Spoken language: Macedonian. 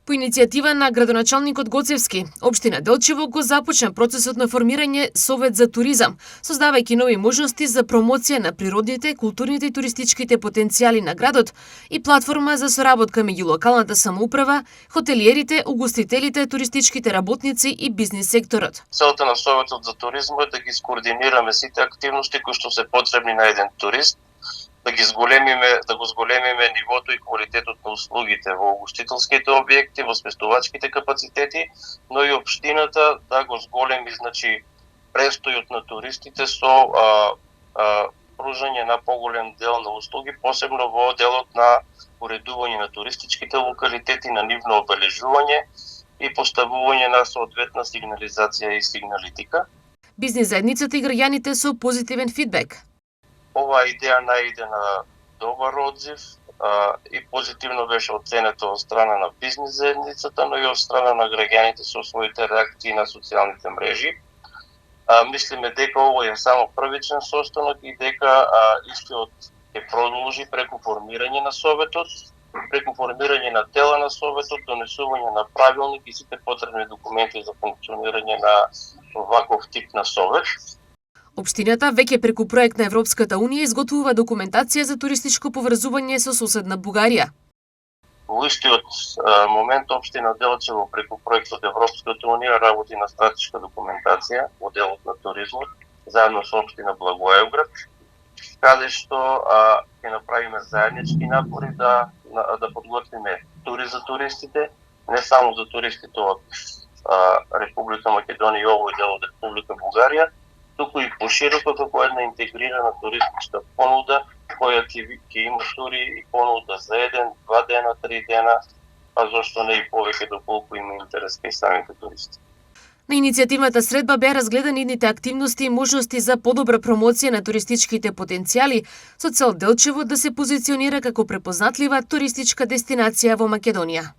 По иницијатива на градоначалникот Гоцевски, општина Делчево го започна процесот на формирање Совет за туризам, создавајќи нови можности за промоција на природните, културните и туристичките потенцијали на градот и платформа за соработка меѓу локалната самоуправа, хотелиерите, угостителите, туристичките работници и бизнис секторот. Целта на Советот за туризмот е да ги скоординираме сите активности кои што се потребни на еден турист, да го зголемиме нивото и квалитетот на услугите во угостителските објекти, во сместувачките капацитети, но и општината да го зголеми, престојот на туристите со пружање на поголем дел на услуги, посебно во делот на уредување на туристичките локалитети, на нивно обележување и поставување на соодветна сигнализација и сигналитика. Бизнис заедницата и граѓаните со позитивен фидбек. Оваа идеја најде на добар одзив и позитивно беше оценета од страна на бизнис заедницата, но и од страна на граѓаните со своите реакции на социјалните мрежи. Мислиме дека ово е само првичен состанок и дека истиот ќе продолжи преку формирање на Советот, преку формирање на тела на Советот, донесување на правилник и сите потребни документи за функционирање на ваков тип на Совет. Општината веќе преку проект на Европската Унија изготвува документација за туристичко поврзување со соседна Бугарија. Во истиот момент општина Делчево преку проектот Европската Унија работи на стратешка документација во делот на туризмот, заедно со општина Благоевград, каде што ќе направиме заеднички напори да подготвиме тури за туристите, не само за туристите од Република Македонија и овој дел од Република Бугарија, туку и пошироко како една интегрирана туристичка понуда, која ќе има тури и понуда за 1, 2 дена, 3 дена, а зошто не и повеќе доколку има интерес кај самите туристи. На иницијативната средба беа разгледани идните активности и можности за подобра промоција на туристичките потенцијали со цел Делчево да се позиционира како препознатлива туристичка дестинација во Македонија.